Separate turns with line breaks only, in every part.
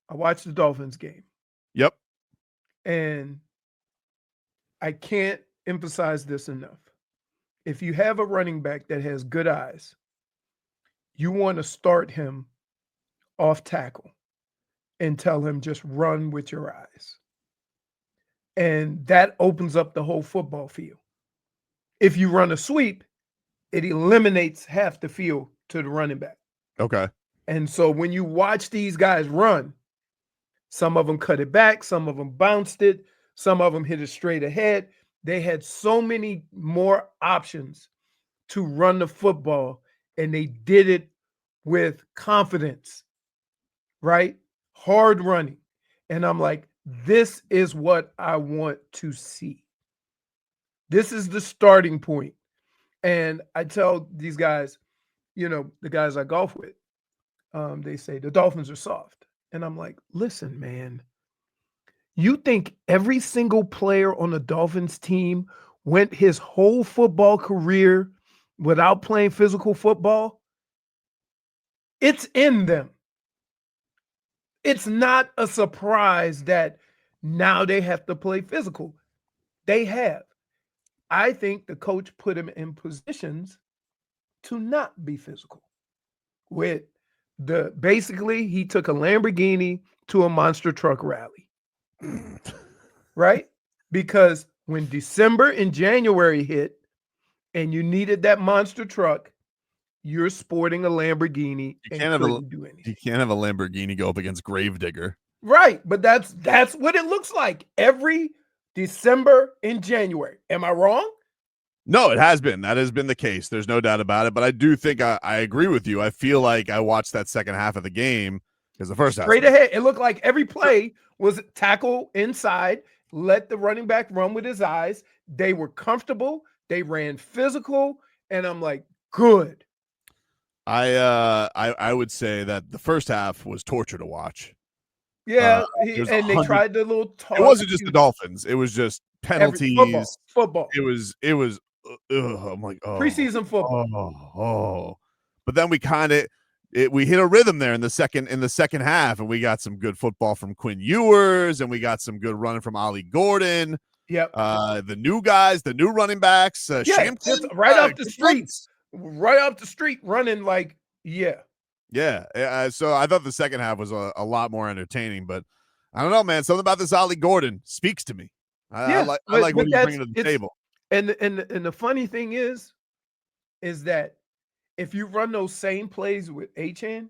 I watched the Dolphins game,
Yep.
and I can't emphasize this enough. If you have a running back that has good eyes, you want to start him off tackle and tell him just run with your eyes. And that opens up the whole football field. If you run a sweep, it eliminates half the field to the running back.
Okay.
And so when you watch these guys run, some of them cut it back, some of them bounced it, some of them hit it straight ahead. They had so many more options to run the football, and they did it with confidence, right? Hard running. And I'm like, this is what I want to see. This is the starting point. And I tell these guys, the guys I golf with, they say the Dolphins are soft. And I'm like, listen, man, you think every single player on the Dolphins team went his whole football career without playing physical football? It's in them. It's not a surprise that now they have to play physical. They have. I think the coach put him in positions to not be physical. With basically he took a Lamborghini to a monster truck rally, right? Because when December and January hit and you needed that monster truck, you're sporting a Lamborghini
You
and
can't have a
couldn't do anything.
you can't have a Lamborghini go up against Gravedigger.
Right, but that's what it looks like every December and January. Am I wrong?
No, it has been. That has been the case. There's no doubt about it. But I do think I agree with you. I feel like I watched that second half of the game because the first half
Straight ahead. It looked like every play was tackle inside, let the running back run with his eyes. They were comfortable. They ran physical, and I'm like, good.
I would say that the first half was torture to watch.
Yeah,
It was
and they
100.
tried the little
It
toss.
wasn't just the Dolphins. It was just
Every
penalties.
football,
It was. I'm like,
preseason football.
oh. But then we hit a rhythm there in the second half, and we got some good football from Quinn Ewers, and we got some good running from Ollie Gordon.
Yep.
The new guys, the new running backs,
Yeah,
Shampton,
just right off the
good
street,
runs.
right off the street, running like, yeah.
Yeah. So I thought the second half was a lot more entertaining, but I don't know, man. Something about this Ollie Gordon speaks to me. I
Yeah,
like what
but
he's bringing to the table.
and the funny thing is that if you run those same plays with Achan,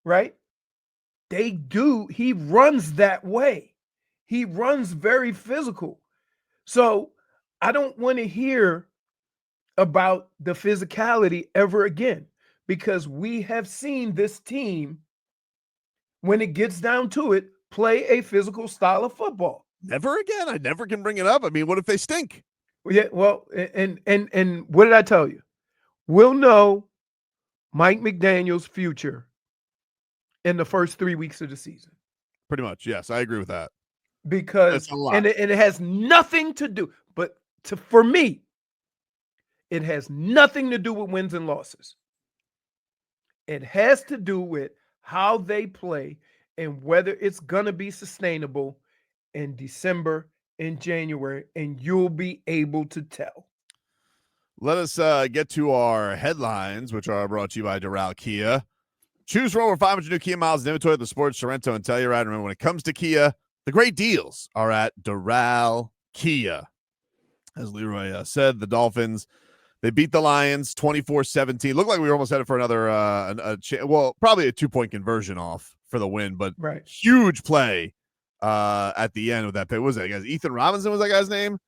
right? He runs that way. He runs very physical. So I don't want to hear about the physicality ever again because we have seen this team, when it gets down to it, play a physical style of football.
Never again. I never can bring it up. I mean, what if they stink?
Yeah, well, and what did I tell you? We'll know Mike McDaniel's future in the first 3 weeks of the season
Pretty much. Yes, I agree with that. That's
because
a lot.
and it has nothing to do, but for me, it has nothing to do with wins and losses. It has to do with how they play and whether it's going to be sustainable in December and January, and you'll be able to tell.
Let us get to our headlines, which are brought to you by Doral Kia. Choose from over 500 new Kia miles in inventory at the Sports Sorrento and Telluride. Remember, when it comes to Kia, the great deals are at Doral Kia. As Leroy said, the Dolphins, they beat the Lions 24-17. Looked like we were almost headed for another, probably a 2-point conversion off for the win, but
Right.
huge play at the end with that pick. What was that, guys? Ethan Robinson was that guy's name?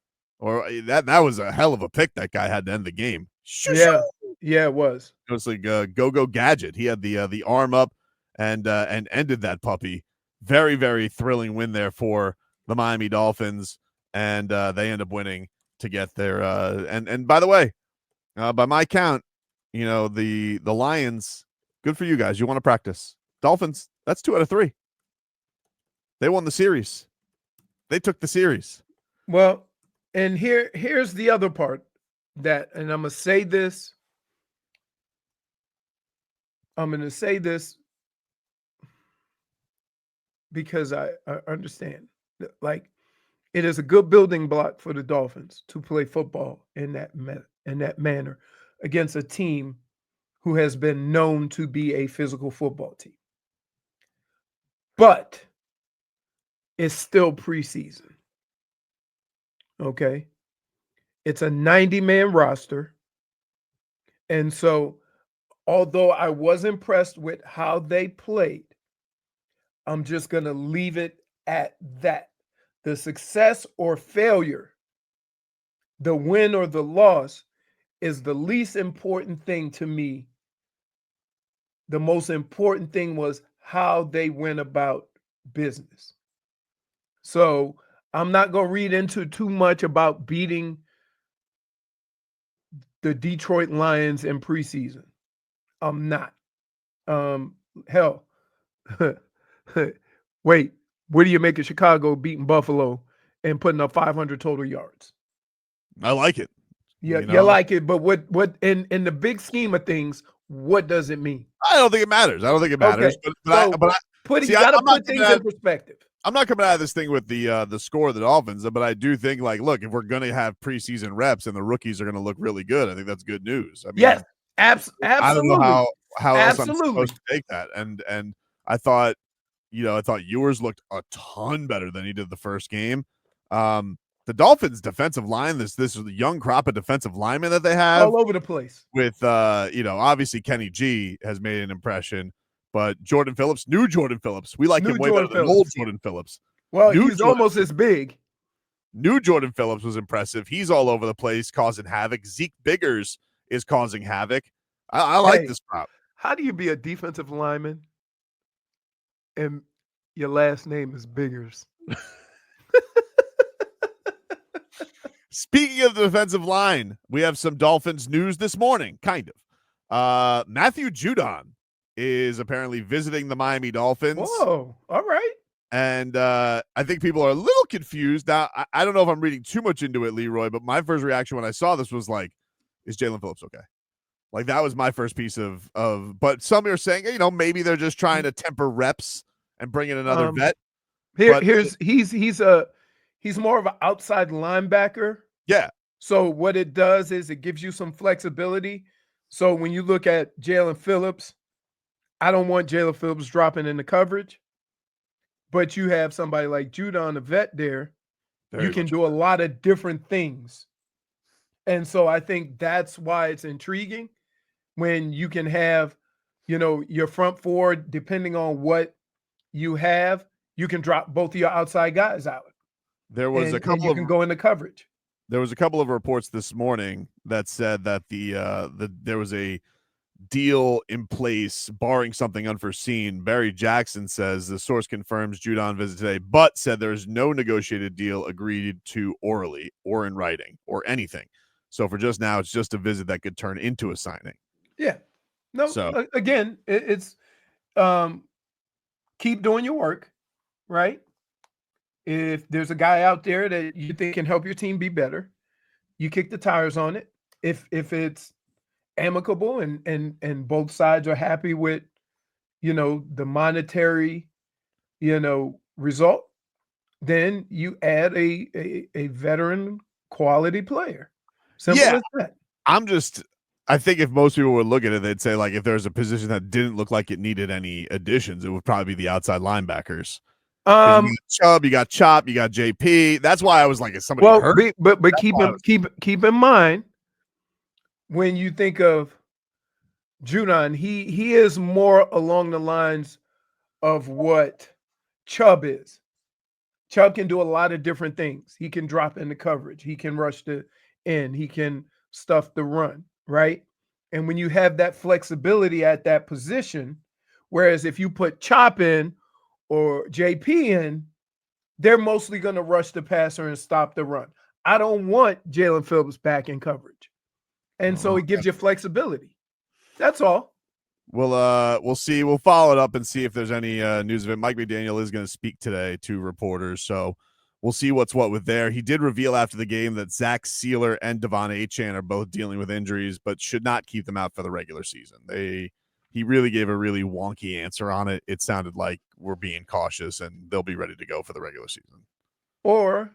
Or that was a hell of a pick that guy had to end the game.
Yeah. Yeah, it was.
It was like go gadget. He had the arm up and ended that puppy. Very, very thrilling win there for the Miami Dolphins, and they end up winning to get their and by the way, by my count, the Lions, good for you guys. You want to practice. Dolphins, that's 2 out of 3. They won the series. They took the series.
Well, and here's the other part and I'm going to say this. because I understand. Like, it is a good building block for the Dolphins to play football in that manner against a team who has been known to be a physical football team. But it's still preseason. Okay. It's a 90-man roster. And so, although I was impressed with how they played, I'm just going to leave it at that. The success or failure, the win or the loss, is the least important thing to me. The most important thing was how they went about business. So I'm not going to read into too much about beating the Detroit Lions in preseason. I'm not. Hell, wait, what do you make of Chicago beating Buffalo and putting up 500 total yards?
I like it.
Yeah, you like it, but what in the big scheme of things, what does it mean?
I don't think it matters.
Okay,
But
so
see,
you got to
I'm not
put things in perspective.
I'm not coming out of this thing with the score of the Dolphins, but I do think, like, look, if we're going to have preseason reps and the rookies are going to look really good, I think that's good news. I mean,
Yes,
I don't know
absolutely,
how else I'm
absolutely.
supposed to take that. And I thought, I thought Ewers looked a ton better than he did the first game. The Dolphins' defensive line, this young crop of defensive linemen that they have,
All over the place.
with obviously Kenny G has made an impression, but new Jordan Phillips, we like
New
him way
Jordan
better than old
Phillips.
Jordan Phillips.
Well,
New
he's
Jordan
almost as big.
New Jordan Phillips was impressive. He's all over the place, causing havoc. Zeke Biggers is causing havoc. I like
Hey,
this crop.
how do you be a defensive lineman and your last name is Biggers?
Speaking of the defensive line, we have some Dolphins news this morning, kind of. Matthew Judon is apparently visiting the Miami Dolphins.
Whoa, all right.
And I think people are a little confused. Now, I don't know if I'm reading too much into it, Leroy, but my first reaction when I saw this was like, is Jalen Phillips okay? Like, that was my first piece of but some are saying, maybe they're just trying to temper reps and bring in another vet.
He's more of an outside linebacker.
Yeah.
So what it does is it gives you some flexibility. So when you look at Jalen Phillips, I don't want Jalen Phillips dropping in the coverage, but you have somebody like Judon, the vet there. You can do a lot of different things. And so I think that's why it's intriguing when you can have, your front four, depending on what you have, you can drop both of your outside guys out.
There was
and you can go into coverage.
There was a couple of reports this morning that said that there was a deal in place barring something unforeseen. Barry Jackson says the source confirms Judon visit today, but said there is no negotiated deal agreed to orally or in writing or anything. So for just now, it's just a visit that could turn into a signing.
Yeah. No,
so
again, it's keep doing your work, right? If there's a guy out there that you think can help your team be better, you kick the tires on it. If it's amicable and both sides are happy with, the monetary, result, then you add a veteran quality player. Simple as that.
I think if most people would look at it, they'd say, like, if there's a position that didn't look like it needed any additions, it would probably be the outside linebackers. You got Chubb, you got Chop, you got JP. That's why I was like, is somebody hurt?
But keep in mind, when you think of Judon, he is more along the lines of what Chubb is. Chubb can do a lot of different things. He can drop into coverage. He can rush the end. He can stuff the run, right? And when you have that flexibility at that position, whereas if you put Chop in or JP in, they're mostly going to rush the passer and stop the run. I don't want Jalen Phillips back in coverage. And so it gives you flexibility. That's all.
We'll see. We'll follow it up and see if there's any news of it. Mike McDaniel is going to speak today to reporters, so we'll see what's what with there. He did reveal after the game that Zach Sealer and Devon Achane are both dealing with injuries, but should not keep them out for the regular season. They he really gave a really wonky answer on it. It sounded like we're being cautious and they'll be ready to go for the regular season.
Or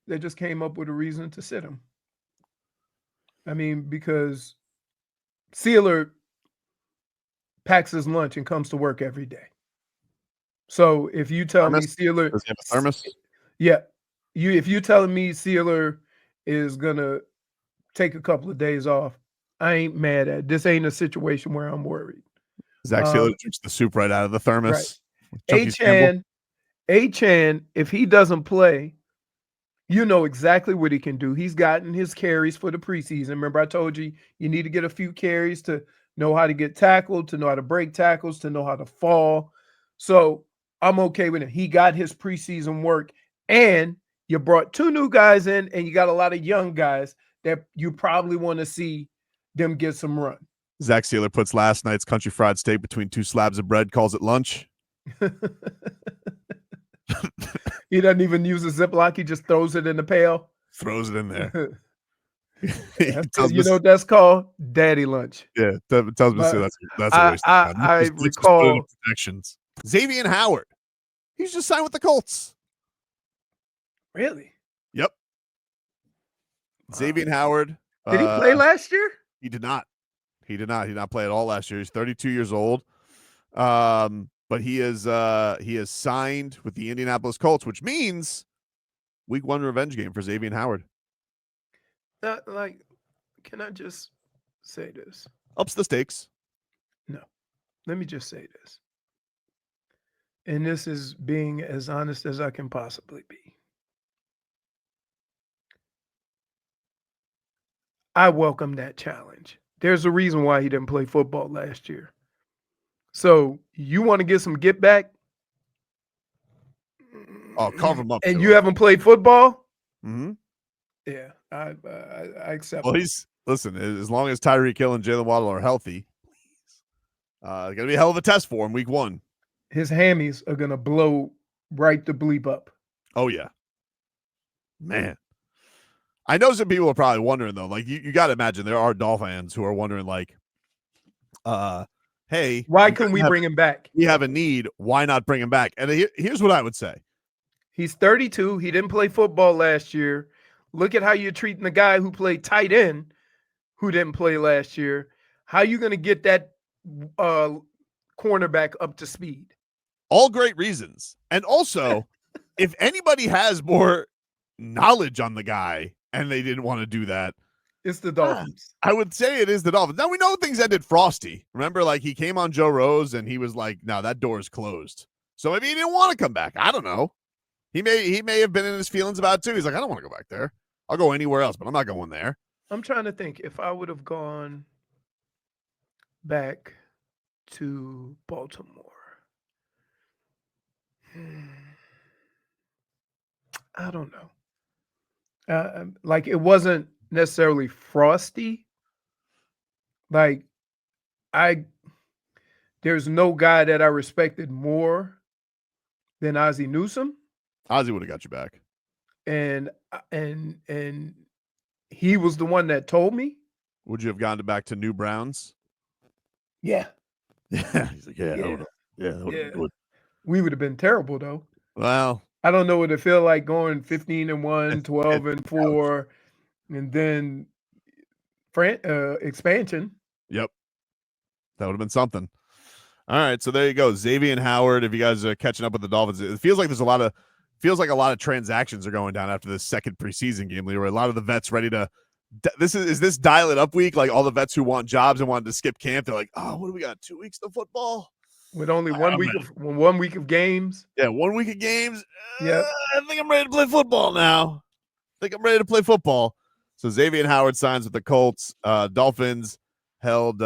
they just came up with a reason to sit him. I mean, because Sealer packs his lunch and comes to work every day. So if you tell me Sealer,
does he have a thermos?
Yeah, if you telling me Sealer is gonna take a couple of days off, I ain't mad at it. This ain't a situation where I'm worried.
Zach Sealer drinks the soup right out of the thermos.
Right. Achane, if he doesn't play, you know exactly what he can do. He's gotten his carries for the preseason. Remember, I told you need to get a few carries to know how to get tackled, to know how to break tackles, to know how to fall. So I'm okay with it. He got his preseason work, and you brought 2 new guys in, and you got a lot of young guys that you probably want to see them get some run.
Zach Sealer puts last night's country fried steak between 2 slabs of bread, calls it lunch.
He doesn't even use a Ziploc. He just throws it in the pail.
Throws it in there.
You know what that's called? Daddy lunch.
Yeah, tells me that's a waste of time.
I recall
protections. Xavien Howard. He's just signed with the Colts.
Really?
Yep. Xavien Howard.
Did he play last year?
He did not. He did not play at all last year. He's 32 years old. But he is signed with the Indianapolis Colts, which means week 1 revenge game for Xavien Howard.
Can I just say this?
Ups the stakes.
No. Let me just say this. And this is being as honest as I can possibly be. I welcome that challenge. There's a reason why he didn't play football last year. So you want to get some get back?
Oh, carve him up.
And you haven't played football?
Mm-hmm.
Yeah, I accept.
Well, listen, as long as Tyreek Hill and Jalen Waddle are healthy, it's gonna be a hell of a test for him week 1.
His hammies are gonna blow right the bleep up.
Oh yeah, man. I know some people are probably wondering though. Like you got to imagine there are Dolphins fans who are wondering, like, hey,
why couldn't we bring him back?
We have a need. Why not bring him back? And here's what I would say.
He's 32. He didn't play football last year. Look at how you're treating the guy who played tight end who didn't play last year. How are you going to get that cornerback up to speed?
All great reasons. And also, if anybody has more knowledge on the guy and they didn't want to do that,
it's the Dolphins.
I would say it is the Dolphins. Now, we know things ended frosty. Remember, like, he came on Joe Rose and he was like, no, that door is closed. So maybe he didn't want to come back. I don't know. He may have been in his feelings about it too. He's like, I don't want to go back there. I'll go anywhere else, but I'm not going there.
I'm trying to think if I would have gone back to Baltimore. I don't know. Like, it wasn't necessarily frosty. Like, there's no guy that I respected more than Ozzie Newsome.
Ozzie would have got you back.
And he was the one that told me.
Would you have gone back to New Browns?
Yeah.
Yeah. He's like, yeah. That would have been good.
We would have been terrible though.
Well,
I don't know what it feel like going 15-1, 12-4, and then expansion.
Yep. That would have been something. All right, so there you go. Xavien Howard, if you guys are catching up with the Dolphins, it feels like there's a lot of transactions are going down after this second preseason game, Leroy. A lot of the vets ready to is this dial it up week? Like all the vets who want jobs and wanted to skip camp, they're like, oh, what do we got? 2 weeks of football?
With only 1 week of games.
Yeah, 1 week of games.
Yeah.
I think I'm ready to play football now. So Xavien Howard signs with the Colts. Dolphins held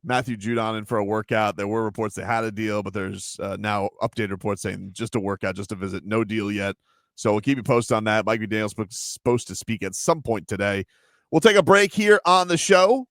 Matthew Judon in for a workout. There were reports they had a deal, but there's now updated reports saying just a workout, just a visit, no deal yet. So we'll keep you posted on that. Mike McDaniel's supposed to speak at some point today. We'll take a break here on the show.